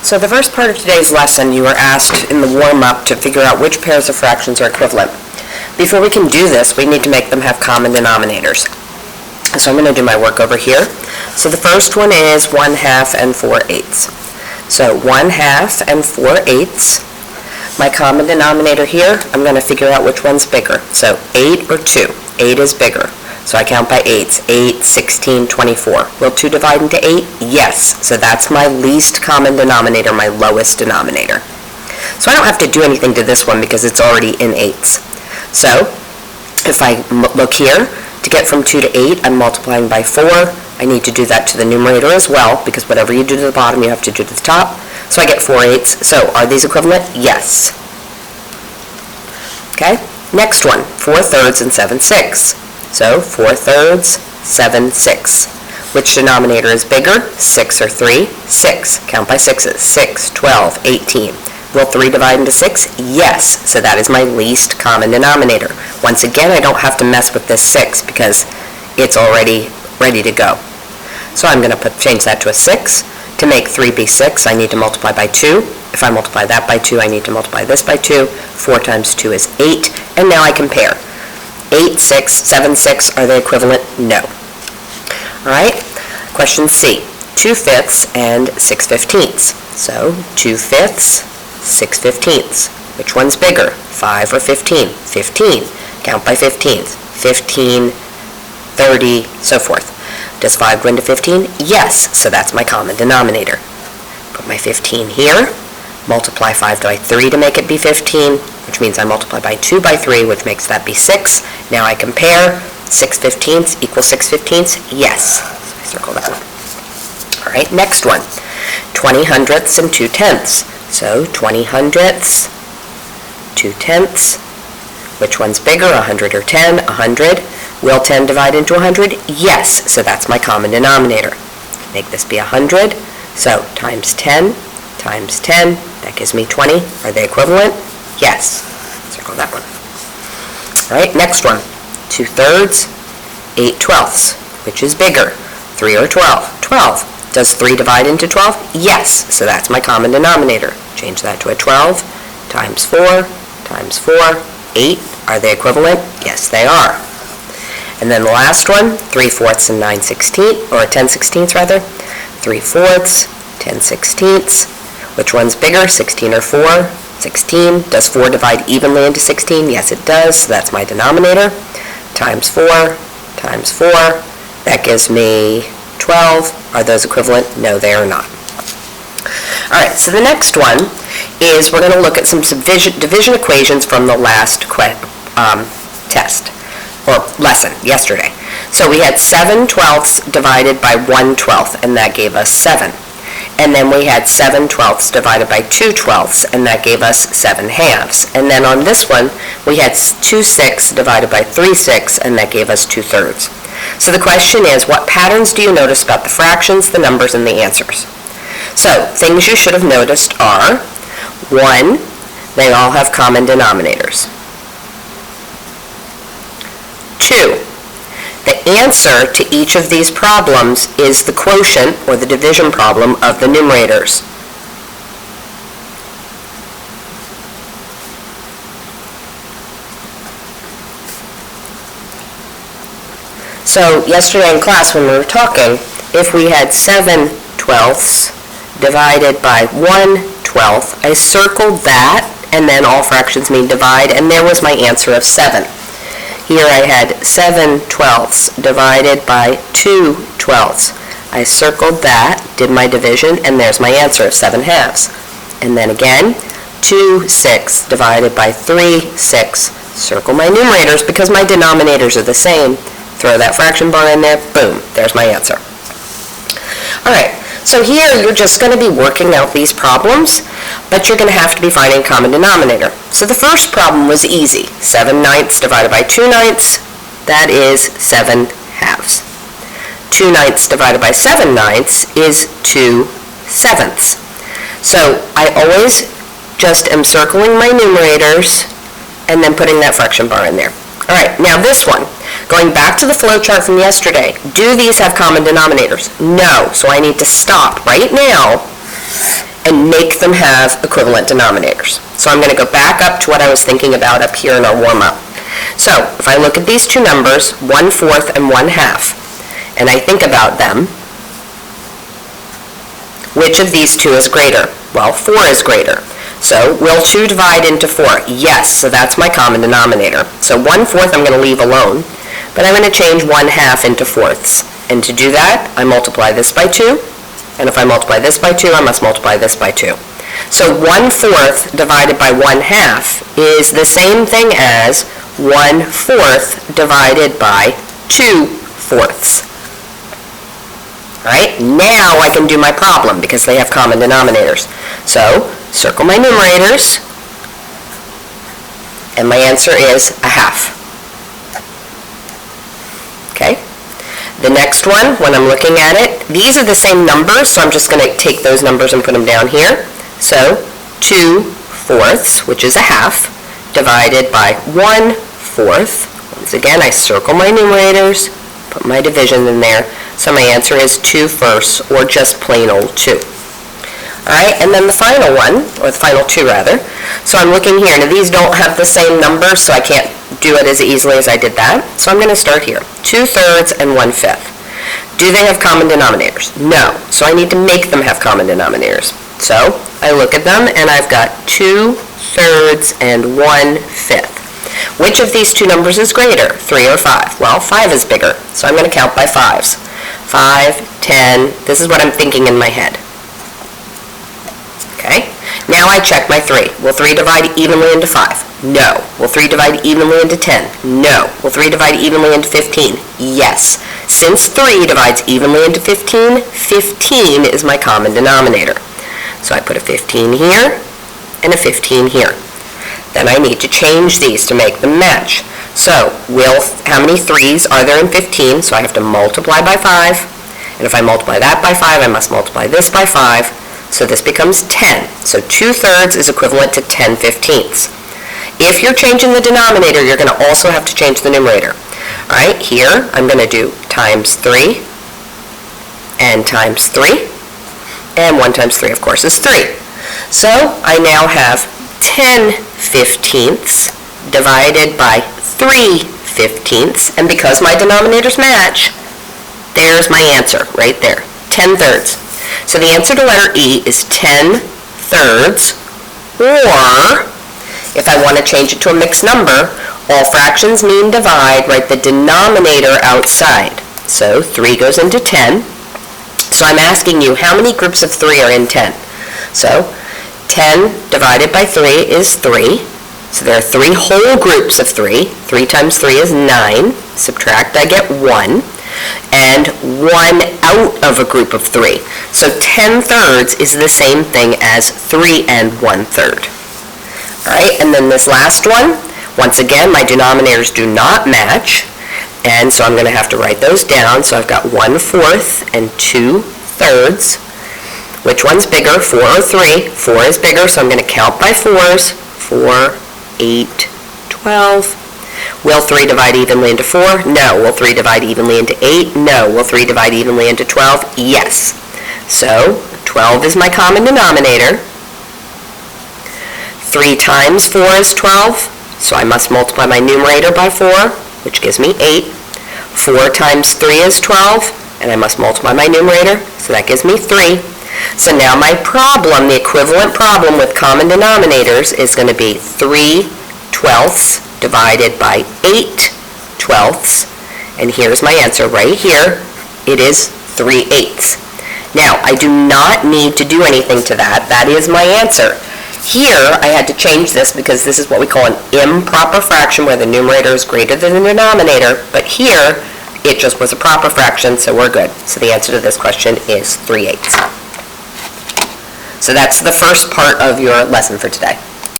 So the first part of today's lesson, you were asked in the warm-up to figure out which pairs of fractions are equivalent. Before we can do this, we need to make them have common denominators. So I'm going to do my work over here. So the first one is 1/2 and 4/8. So 1/2 and 4/8. My common denominator here, I'm going to figure out which one's bigger. So 8 or 2. 8 is bigger. So I count by 8s. 8, 16, 24. Will 2 divide into 8? Yes. So that's my least common denominator, my lowest denominator. So I don't have to do anything to this one because it's already in 8s. So if I look here, to get from 2 to 8, I'm multiplying by 4. I need to do that to the numerator as well, because whatever you do to the bottom, you have to do to the top. So I get 4/8. So are these equivalent? Yes. Okay, next one, 4/3 and 7/6. So 4/3, 7/6. Which denominator is bigger? 6 or 3? 6. Count by 6s. 6, 12, 18. Will 3 divide into 6? Yes. So that is my least common denominator. Once again, I don't have to mess with this 6 because it's already ready to go. So I'm going to change that to a 6. To make 3 be 6, I need to multiply by 2. If I multiply that by 2, I need to multiply this by 2. 4 times 2 is 8. And now I compare. 8, 6, 7, 6, are they equivalent? No. All right, question C. 2/5 and 6/15. So 2/5, 6/15. Which one's bigger, 5 or 15? 15. Count by 15s. 15, 30, so forth. Does 5 go into 15? Yes, so that's my common denominator. Put my 15 here. Multiply 5 by 3 to make it be 15, which means I multiply by 2 by 3, which makes that be 6. Now I compare. 6/15 equals 6/15. Yes. So I circle that one. All right, next one. 20 hundredths and 2/10. So 20 hundredths, 2/10. Which one's bigger, 100 or 10? 100. Will 10 divide into 100? Yes. So that's my common denominator. Make this be 100. So times 10 times 10, that gives me 20. Are they equivalent? Yes. Circle that one. All right, next one. 2/3, 8/12. Which is bigger, 3 or 12? 12. Does 3 divide into 12? Yes. So that's my common denominator. Change that to a 12 times 4 times 4, 8. Are they equivalent? Yes, they are. And then the last one, 3/4 and 9/16, or 10/16 rather. 3/4, 10/16. Which one's bigger, 16 or 4? 16. Does 4 divide evenly into 16? Yes, it does. So that's my denominator. Times 4 times 4. That gives me 12. Are those equivalent? No, they are not. All right, so the next one is we're going to look at some division equations from the last test, or lesson, yesterday. So we had 7/12 divided by 1/12, and that gave us 7. And then we had 7/12 divided by 2/12, and that gave us 7/2. And then on this one, we had 2/6 divided by 3/6, and that gave us 2/3. So the question is, what patterns do you notice about the fractions, the numbers, and the answers? So things you should have noticed are, 1, they all have common denominators. 2, the answer to each of these problems is the quotient, or the division problem, of the numerators. So yesterday in class when we were talking, if we had 7/12 divided by 1/12, I circled that, and then all fractions mean divide, and there was my answer of 7. Here I had 7/12 divided by 2/12. I circled that, did my division, and there's my answer of 7/2. And then again, 2/6 divided by 3/6. Circle my numerators because my denominators are the same. Throw that fraction bar in there, boom, there's my answer. All right, so here you're just going to be working out these problems, but you're going to have to be finding a common denominator. So the first problem was easy. 7/9 divided by 2/9, that is 7/2. 2/9 divided by 7/9 is 2/7. So I always just am circling my numerators and then putting that fraction bar in there. All right, now this one. Going back to the flow chart from yesterday, do these have common denominators? No, so I need to stop right now and make them have equivalent denominators. So I'm going to go back up to what I was thinking about up here in our warm-up. So if I look at these two numbers, 1/4 and 1/2, and I think about them, which of these two is greater? Well, 4 is greater. So will 2 divide into 4? Yes, so that's my common denominator. So 1/4 I'm going to leave alone, but I'm going to change 1/2 into fourths. And to do that, I multiply this by 2, and if I multiply this by 2, I must multiply this by 2. So 1/4 divided by 1/2 is the same thing as 1/4 divided by 2/4. All right, now I can do my problem because they have common denominators. So circle my numerators, and my answer is 1/2. Okay? The next one, when I'm looking at it, these are the same numbers, so I'm just going to take those numbers and put them down here. So 2/4, which is 1/2, divided by 1/4. Once again, I circle my numerators, put my division in there. So my answer is 2/1, or just plain old 2. All right, and then the final one, or the final two rather. So I'm looking here. Now these don't have the same numbers, so I can't do it as easily as I did that. So I'm going to start here. 2/3 and 1/5. Do they have common denominators? No. So I need to make them have common denominators. So I look at them, and I've got 2/3 and 1/5. Which of these two numbers is greater, 3 or 5? Well, 5 is bigger, so I'm going to count by 5s. 5, 10, this is what I'm thinking in my head. Okay, now I check my 3. Will 3 divide evenly into 5? No. Will 3 divide evenly into 10? No. Will 3 divide evenly into 15? Yes. Since 3 divides evenly into 15, 15 is my common denominator. So I put a 15 here and a 15 here. Then I need to change these to make them match. So, how many 3's are there in 15? So I have to multiply by 5. And if I multiply that by 5, I must multiply this by 5. So this becomes 10. So 2/3 is equivalent to 10/15. If you're changing the denominator, you're going to also have to change the numerator. All right, here I'm going to do times 3 and times 3. And 1 times 3, of course, is 3. So I now have 10/15 divided by 3/15, and because my denominators match, there's my answer right there, 10/3. So the answer to letter E is 10/3, or if I want to change it to a mixed number, all fractions mean divide, write the denominator outside. So 3 goes into 10. So I'm asking you, how many groups of 3 are in 10? So 10 divided by 3 is 3. So there are 3 whole groups of 3. 3 times 3 is 9. Subtract, I get 1. And 1 out of a group of 3. So 10/3 is the same thing as 3 and 1/3. All right, and then this last one, once again, my denominators do not match. And so I'm going to have to write those down. So I've got 1/4 and 2/3. Which one's bigger, 4 or 3? 4 is bigger, so I'm going to count by 4s. 4, 8, 12. Will 3 divide evenly into 4? No. Will 3 divide evenly into 8? No. Will 3 divide evenly into 12? Yes. So 12 is my common denominator. 3 times 4 is 12, so I must multiply my numerator by 4, which gives me 8. 4 times 3 is 12, and I must multiply my numerator, so that gives me 3. So now my problem, the equivalent problem with common denominators, is going to be 3/12 divided by 8/12, and here's my answer right here. It is 3/8. Now, I do not need to do anything to that. That is my answer. Here, I had to change this because this is what we call an improper fraction where the numerator is greater than the denominator, but here, it just was a proper fraction, so we're good. So the answer to this question is 3/8. So that's the first part of your lesson for today.